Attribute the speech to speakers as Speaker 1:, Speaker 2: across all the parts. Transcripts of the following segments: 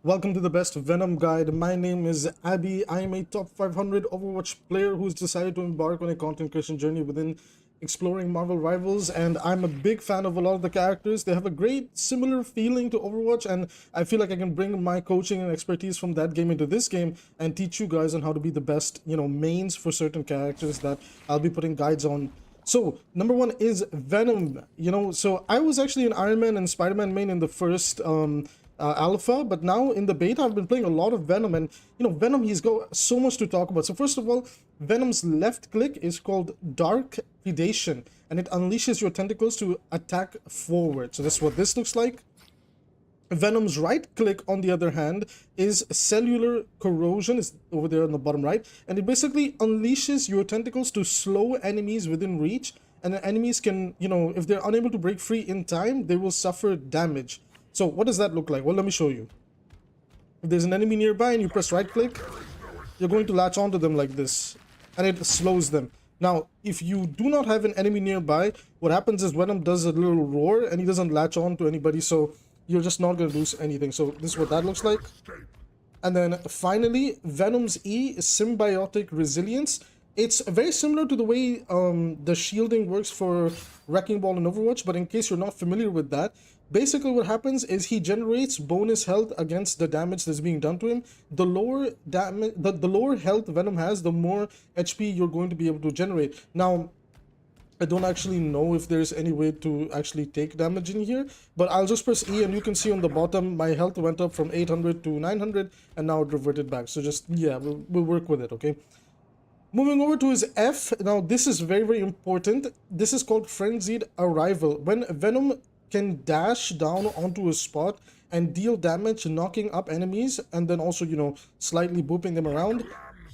Speaker 1: Welcome to the best Venom guide. My name is Abby. I am a top 500 Overwatch player who's decided to embark on a content creation journey within exploring Marvel rivals, and I'm a big fan of a lot of the characters. They have a great similar feeling to Overwatch, and I feel like I can bring my coaching and expertise from that game into this game and teach you guys on how to be the best, mains for certain characters that I'll be putting guides on. So, number one is Venom. So I was actually an Iron Man and Spider-Man main in the first alpha, but now in the beta I've been playing a lot of Venom, and Venom, he's got so much to talk about. So first of all, Venom's left click is called Dark Predation, and it unleashes your tentacles to attack forward. So that's what this looks like. Venom's right click, on the other hand, is Cellular Corrosion, is over there on the bottom right, and it basically unleashes your tentacles to slow enemies within reach, and the enemies can, if they're unable to break free in time, they will suffer damage. So what does that look like? Well, let me show you. If there's an enemy nearby and you press right click, you're going to latch onto them like this, and it slows them. Now, if you do not have an enemy nearby, what happens is Venom does a little roar and he doesn't latch on to anybody, so you're just not going to lose anything. So this is what that looks like. And then finally, Venom's E is Symbiotic Resilience. It's very similar to the way the shielding works for Wrecking Ball in Overwatch, but in case you're not familiar with that, basically what happens is he generates bonus health against the damage that's being done to him. The lower damage, the lower health Venom has, the more HP you're going to be able to generate. Now, I don't actually know if there's any way to actually take damage in here, but I'll just press E and you can see on the bottom my health went up from 800 to 900 and now it reverted back. So just, yeah, we'll work with it, okay? Moving over to his F, now this is very, very important. This is called Frenzied Arrival. When Venom can dash down onto a spot and deal damage, knocking up enemies, and then also, slightly booping them around.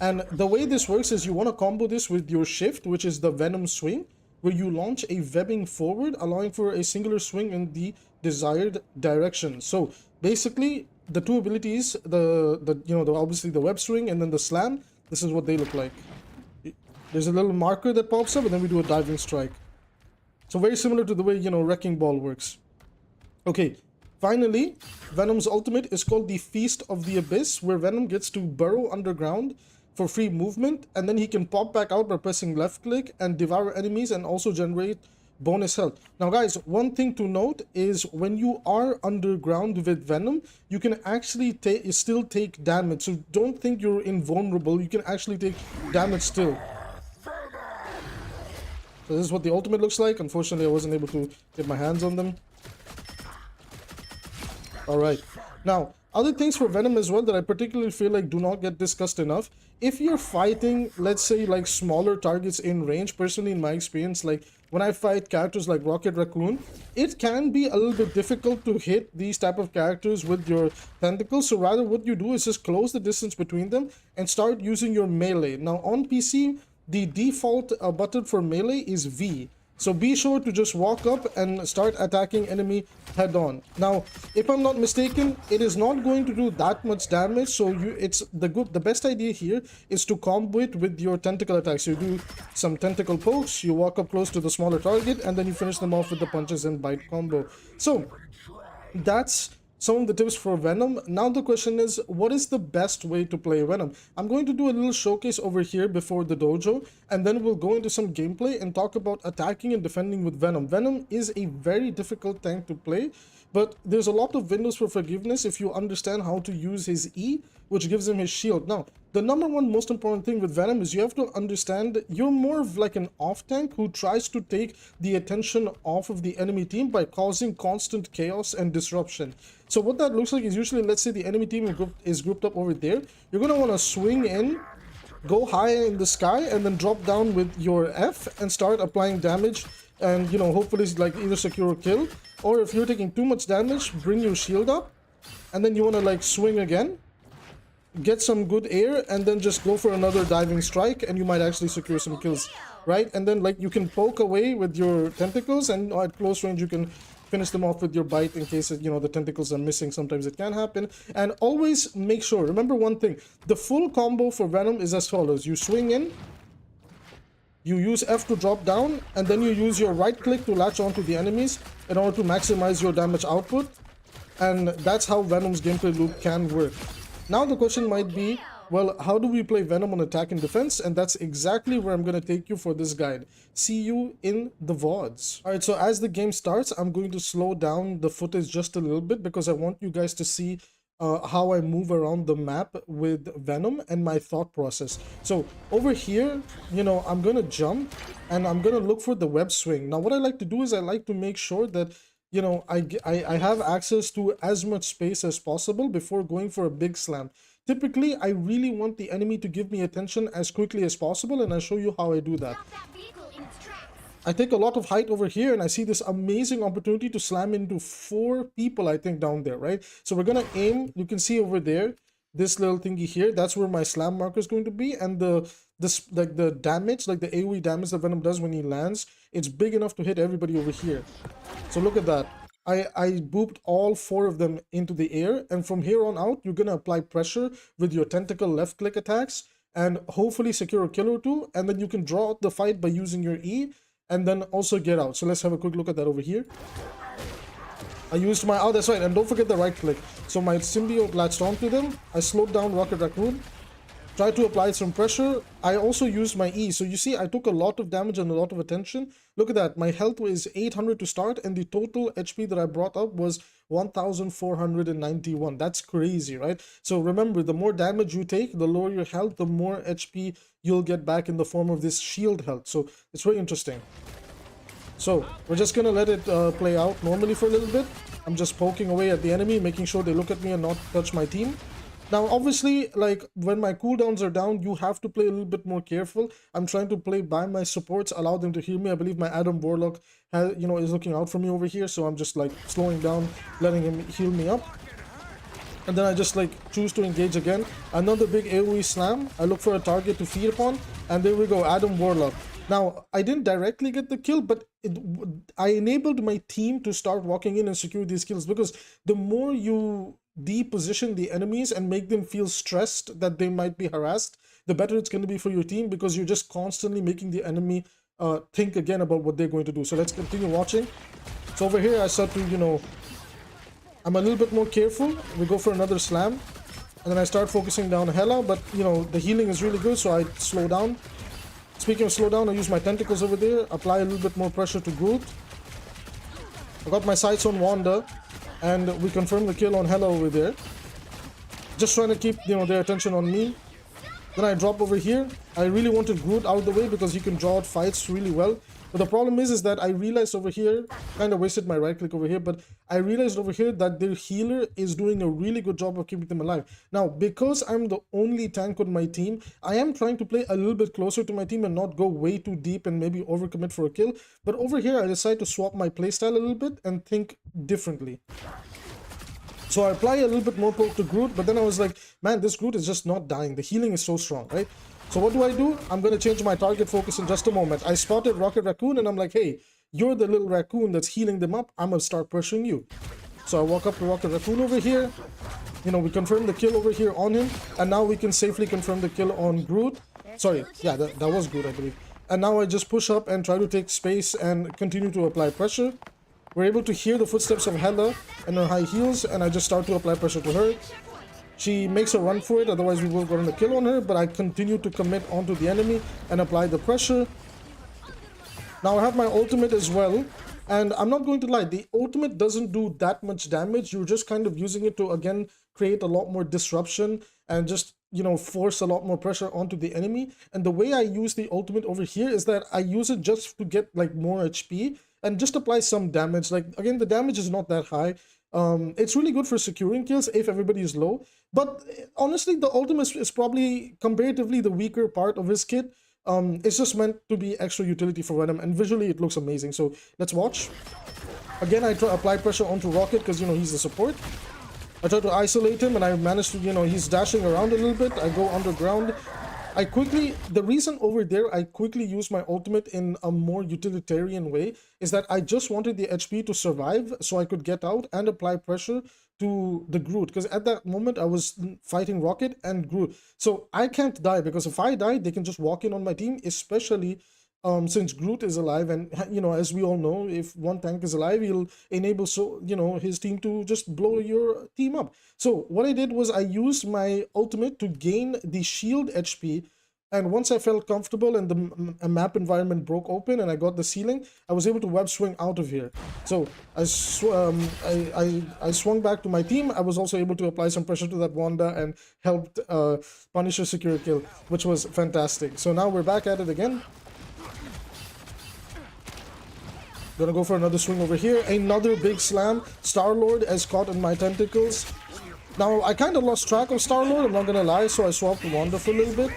Speaker 1: And the way this works is you want to combo this with your shift, which is the Venom swing, where you launch a webbing forward, allowing for a singular swing in the desired direction. So basically, the two abilities, obviously the web swing and then the slam, this is what they look like. There's a little marker that pops up and then we do a diving strike. So very similar to the way, Wrecking Ball works. Okay, finally, Venom's ultimate is called the Feast of the Abyss, where Venom gets to burrow underground for free movement, and then he can pop back out by pressing left click and devour enemies and also generate bonus health. Now guys, one thing to note is when you are underground with Venom, you can actually still take damage. So don't think you're invulnerable, you can actually take damage still. So this is what the ultimate looks like. Unfortunately, I wasn't able to get my hands on them. Alright. Now, other things for Venom as well that I particularly feel like do not get discussed enough. If you're fighting, let's say, like smaller targets in range, personally in my experience, like when I fight characters like Rocket Raccoon, it can be a little bit difficult to hit these type of characters with your tentacles. So rather what you do is just close the distance between them and start using your melee. Now on PC, the default button for melee is V. So be sure to just walk up and start attacking enemy head on. Now, if I'm not mistaken, it is not going to do that much damage. So the best idea here is to combo it with your tentacle attacks. You do some tentacle pokes, you walk up close to the smaller target, and then you finish them off with the punches and bite combo. So that's some of the tips for Venom. Now the question is, what is the best way to play Venom? I'm going to do a little showcase over here before the dojo, and then we'll go into some gameplay and talk about attacking and defending with Venom. Venom is a very difficult tank to play, but there's a lot of windows for forgiveness if you understand how to use his E, which gives him his shield. Now, the number one most important thing with Venom is you have to understand you're more of like an off tank who tries to take the attention off of the enemy team by causing constant chaos and disruption. So what that looks like is usually, let's say the enemy team is grouped up over there. You're going to want to swing in, go high in the sky, and then drop down with your F and start applying damage and, hopefully like either secure a kill. Or if you're taking too much damage, bring your shield up and then you want to like swing again, get some good air, and then just go for another diving strike and you might actually secure some kills, right? And then like you can poke away with your tentacles, and at close range you can finish them off with your bite in case the tentacles are missing. Sometimes it can happen. And always make sure, remember one thing, the full combo for Venom is as follows. You swing in, you use F to drop down, and then you use your right click to latch onto the enemies in order to maximize your damage output. And that's how Venom's gameplay loop can work. Now the question might be, well, how do we play Venom on attack and defense? And that's exactly where I'm going to take you for this guide. See you in the VODs. Alright, so as the game starts, I'm going to slow down the footage just a little bit because I want you guys to see how I move around the map with Venom and my thought process. So over here, you know, I'm going to jump and I'm going to look for the web swing. Now what I like to do is I like to make sure that, you know, I have access to as much space as possible before going for a big slam. Typically, I really want the enemy to give me attention as quickly as possible, and I'll show you how I do that. I take a lot of height over here, and I see this amazing opportunity to slam into 4 people, I think, down there, right? So we're gonna aim. You can see over there, this little thingy here. That's where my slam marker is going to be, and the damage, like the AoE damage that Venom does when he lands, it's big enough to hit everybody over here. So look at that. I booped all 4 of them into the air, and from here on out, you're gonna apply pressure with your tentacle left click attacks and hopefully secure a kill or 2, and then you can draw out the fight by using your E and then also get out. So let's have a quick look at that over here. I used my, oh that's right, and don't forget the right click. So my symbiote latched onto them, I slowed down Rocket Raccoon, tried to apply some pressure. I also used my E. So you see, I took a lot of damage and a lot of attention. Look at that. My health was 800 to start, and the total HP that I brought up was 1491. That's crazy, right? So remember, the more damage you take, the lower your health, the more HP you'll get back in the form of this shield health. So it's very interesting. So we're just gonna let it play out normally for a little bit. I'm just poking away at the enemy, making sure they look at me and not touch my team. Now, obviously, like, when my cooldowns are down, you have to play a little bit more careful. I'm trying to play by my supports, allow them to heal me. I believe my Adam Warlock has, you know, is looking out for me over here, so I'm just, like, slowing down, letting him heal me up. And then I just, like, choose to engage again. Another big AoE slam. I look for a target to feed upon, and there we go, Adam Warlock. Now, I didn't directly get the kill, but I enabled my team to start walking in and secure these kills, because the more you deposition the enemies and make them feel stressed that they might be harassed, the better it's going to be for your team, because you're just constantly making the enemy think again about what they're going to do. So let's continue watching. So over here I start to, you know, I'm a little bit more careful. We go for another slam, and then I start focusing down Hela, but you know, the healing is really good, so I slow down. Speaking of slow down, I use my tentacles over there, apply a little bit more pressure to Groot. I got my sights on Wanda, and we confirm the kill on Hela over there. Just trying to keep, you know, their attention on me. Then I drop over here. I really wanted Groot out of the way because he can draw out fights really well. But the problem is that I realized over here, kind of wasted my right click over here, but I realized over here that their healer is doing a really good job of keeping them alive. Now, because I'm the only tank on my team, I am trying to play a little bit closer to my team and not go way too deep and maybe overcommit for a kill. But over here, I decided to swap my playstyle a little bit and think differently. So I apply a little bit more poke to Groot, but then I was like, man, this Groot is just not dying. The healing is so strong, right? So what do? I'm going to change my target focus in just a moment. I spotted Rocket Raccoon, and I'm like, hey, you're the little raccoon that's healing them up. I'm going to start pressuring you. So I walk up to Rocket Raccoon over here. You know, we confirm the kill over here on him, and now we can safely confirm the kill on Groot. Sorry, yeah, that was Groot, I believe. And now I just push up and try to take space and continue to apply pressure. We're able to hear the footsteps of Hela and her high heels, and I just start to apply pressure to her. She makes a run for it, otherwise we will go on the kill on her, but I continue to commit onto the enemy and apply the pressure. Now I have my ultimate as well, and I'm not going to lie, the ultimate doesn't do that much damage. You're just kind of using it to, again, create a lot more disruption and just, you know, force a lot more pressure onto the enemy. And the way I use the ultimate over here is that I use it just to get, like, more HP and just apply some damage. Like, again, the damage is not that high. It's really good for securing kills if everybody is low, but honestly the ultimate is probably comparatively the weaker part of his kit. It's just meant to be extra utility for Venom, and visually it looks amazing. So let's watch. Again, I try to apply pressure onto Rocket because, you know, he's the support. I try to isolate him, and I managed to, you know, he's dashing around a little bit. I go underground. The reason over there I quickly use my ultimate in a more utilitarian way is that I just wanted the HP to survive so I could get out and apply pressure to the Groot, because at that moment I was fighting Rocket and Groot. So I can't die, because if I die, they can just walk in on my team, especially since Groot is alive, and as we all know, if one tank is alive, he'll enable his team to just blow your team up. So what I did was I used my ultimate to gain the shield HP, and once I felt comfortable and the map environment broke open and I got the ceiling, I was able to web swing out of here. So I swung back to my team. I was also able to apply some pressure to that Wanda and helped Punisher secure a kill, which was fantastic. So now we're back at it again. Gonna go for another swing over here. Another big slam. Star-Lord is caught in my tentacles. Now, I kind of lost track of Star-Lord, I'm not gonna lie, so I swapped Wanda for a little bit.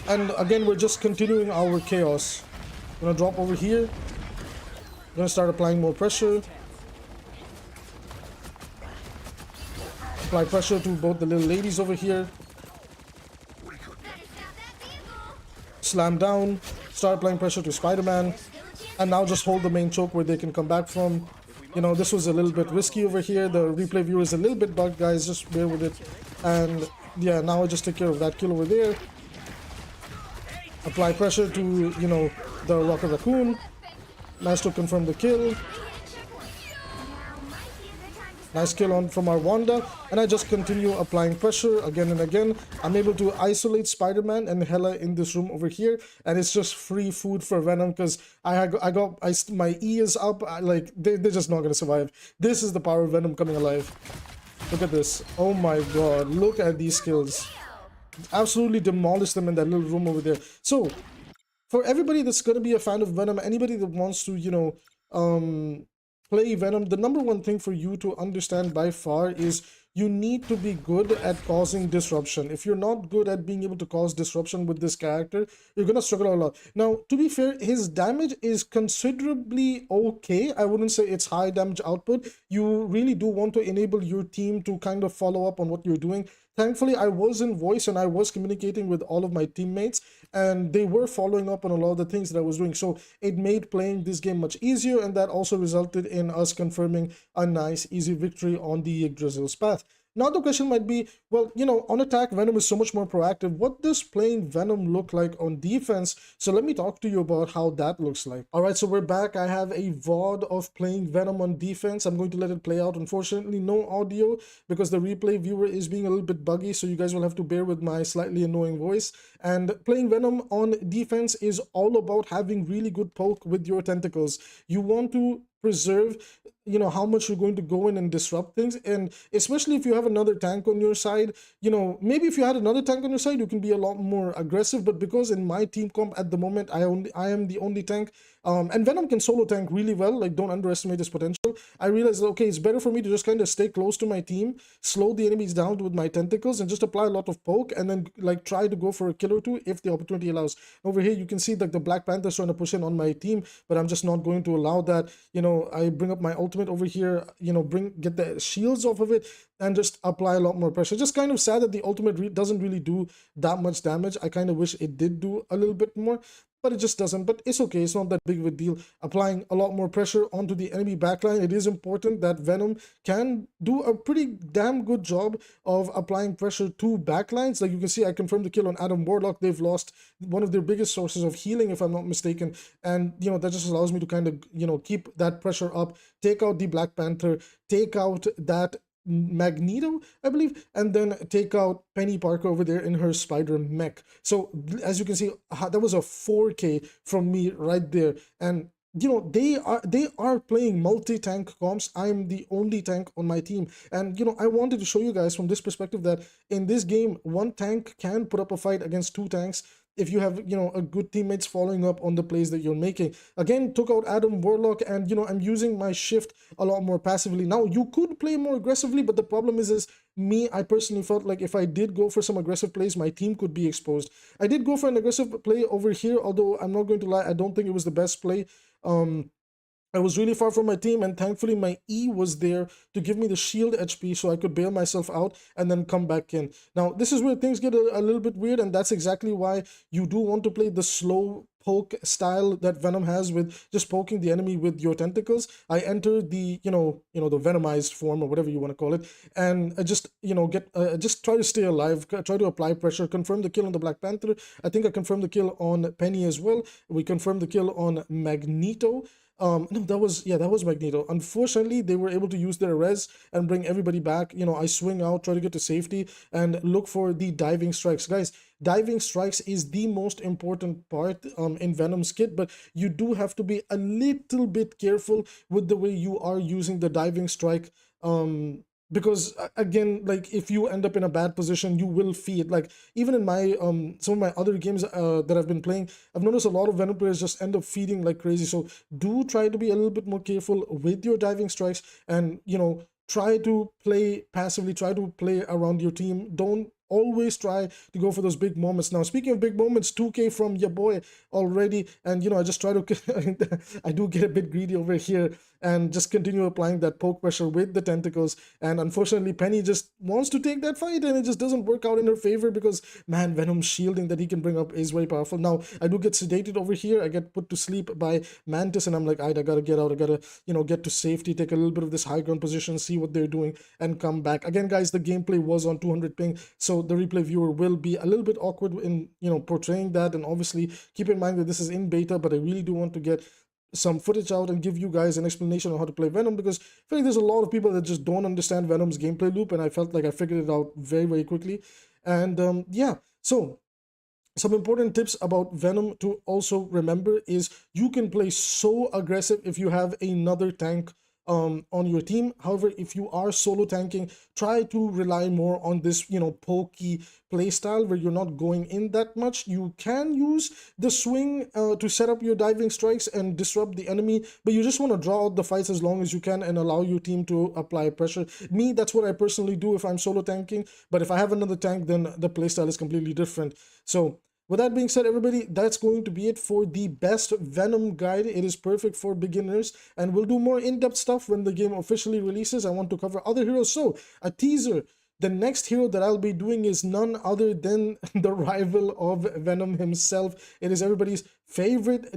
Speaker 1: And again, we're just continuing our chaos. Gonna drop over here. Gonna start applying more pressure. Apply pressure to both the little ladies over here. Slam down. Start applying pressure to Spider-Man. And now just hold the main choke where they can come back from. This was a little bit risky over here. The replay viewer is a little bit bugged, guys. Just bear with it. And yeah, now I just take care of that kill over there. Apply pressure to, the Rocket Raccoon. Nice to confirm the kill. Nice kill on from our Wanda. And I just continue applying pressure again and again. I'm able to isolate Spider-Man and Hela in this room over here. And it's just free food for Venom because my E is up. They're just not going to survive. This is the power of Venom coming alive. Look at this. Oh my god. Look at these skills. Absolutely demolish them in that little room over there. So, for everybody that's going to be a fan of Venom, anybody that wants to, play Venom, the number one thing for you to understand by far is you need to be good at causing disruption. If you're not good at being able to cause disruption with this character, you're gonna struggle a lot. Now, to be fair, his damage is considerably okay. I wouldn't say it's high damage output. You really do want to enable your team to kind of follow up on what you're doing. Thankfully, I was in voice and I was communicating with all of my teammates, and they were following up on a lot of the things that I was doing. So it made playing this game much easier, and that also resulted in us confirming a nice, easy victory on the Yggdrasil's path. Now the question might be, well, on attack, Venom is so much more proactive. What does playing Venom look like on defense? So let me talk to you about how that looks like. All right, so we're back. I have a VOD of playing Venom on defense. I'm going to let it play out. Unfortunately, no audio because the replay viewer is being a little bit buggy, so you guys will have to bear with my slightly annoying voice. And playing Venom on defense is all about having really good poke with your tentacles. You want to preserve how much you're going to go in and disrupt things, and especially if you have another tank on your side, maybe if you had another tank on your side you can be a lot more aggressive, but because in my team comp at the moment I am the only tank, and Venom can solo tank really well, like don't underestimate his potential. I realized, okay, it's better for me to just kind of stay close to my team, slow the enemies down with my tentacles, and just apply a lot of poke, and then like try to go for a kill or two if the opportunity allows. Over here you can see that the Black Panther's trying to push in on my team, but I'm just not going to allow that. I bring up my ultimate over here, get the shields off of it and just apply a lot more pressure. Just kind of sad that the ultimate doesn't really do that much damage. I kind of wish it did do a little bit more, but it just doesn't. But it's okay, it's not that big of a deal. Applying a lot more pressure onto the enemy backline. It is important that Venom can do a pretty damn good job of applying pressure to backlines. Like you can see, I confirmed the kill on Adam Warlock. They've lost one of their biggest sources of healing, if I'm not mistaken, and that just allows me to kind of keep that pressure up, take out the Black Panther, take out that Magneto, I believe, and then take out Penny Parker over there in her spider mech. So as you can see, that was a 4K from me right there. And they are playing multi-tank comps. I'm the only tank on my team, and I wanted to show you guys from this perspective that in this game one tank can put up a fight against two tanks if you have a good teammates following up on the plays that you're making. Again, took out Adam Warlock, and I'm using my shift a lot more passively. Now you could play more aggressively, but the problem is I personally felt like if I did go for some aggressive plays, my team could be exposed. I did go for an aggressive play over here, although I'm not going to lie, I don't think it was the best play. I was really far from my team, and thankfully my E was there to give me the shield HP so I could bail myself out and then come back in. Now, this is where things get a little bit weird, and that's exactly why you do want to play the slow poke style that Venom has with just poking the enemy with your tentacles. I enter the the Venomized form or whatever you want to call it, and I just get just try to stay alive, try to apply pressure, confirm the kill on the Black Panther. I think I confirmed the kill on Penny as well. We confirmed the kill on Magneto. No, that was Magneto. Unfortunately, they were able to use their res and bring everybody back. I swing out, try to get to safety, and look for the diving strikes. Guys, diving strikes is the most important part in Venom's kit, but you do have to be a little bit careful with the way you are using the diving strike. Because again, like if you end up in a bad position, you will feed. Like even in my some of my other games that I've been playing, I've noticed a lot of Venom players just end up feeding like crazy. So do try to be a little bit more careful with your diving strikes, and try to play passively, try to play around your team. Don't always try to go for those big moments. Now, speaking of big moments, 2K from your boy already, and I just try to I do get a bit greedy over here and just continue applying that poke pressure with the tentacles. And unfortunately, Penny just wants to take that fight, and it just doesn't work out in her favor because, man, Venom's shielding that he can bring up is very powerful. Now, I do get sedated over here. I get put to sleep by Mantis, and I'm like, I gotta get out. I gotta, get to safety, take a little bit of this high ground position, see what they're doing, and come back. Again, guys, the gameplay was on 200 ping, so the replay viewer will be a little bit awkward in, portraying that. And obviously, keep in mind that this is in beta, but I really do want to get some footage out and give you guys an explanation on how to play Venom, because I feel like there's a lot of people that just don't understand Venom's gameplay loop, and I felt like I figured it out very, very quickly. And yeah, so some important tips about Venom to also remember is you can play so aggressive if you have another tank on your team. However, if you are solo tanking, try to rely more on this, pokey playstyle where you're not going in that much. You can use the swing to set up your diving strikes and disrupt the enemy, but you just want to draw out the fights as long as you can and allow your team to apply pressure. Me, that's what I personally do if I'm solo tanking, but if I have another tank, then the playstyle is completely different. So with that being said, everybody, that's going to be it for the best Venom guide. It is perfect for beginners, and we'll do more in-depth stuff when the game officially releases. I want to cover other heroes. So, a teaser. The next hero that I'll be doing is none other than the rival of Venom himself. It is everybody's favorite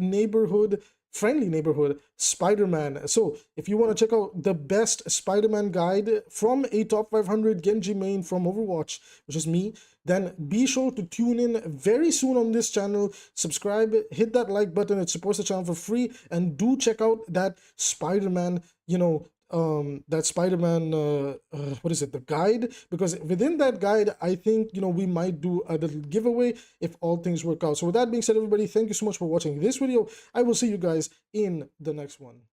Speaker 1: friendly neighborhood, Spider-Man. So if you want to check out the best Spider-Man guide from a top 500 Genji main from Overwatch, which is me, then be sure to tune in very soon on this channel. Subscribe, hit that like button, it supports the channel for free, and do check out that Spider-Man, what is it, the guide, because within that guide, I think, we might do a little giveaway if all things work out. So with that being said, everybody, thank you so much for watching this video. I will see you guys in the next one.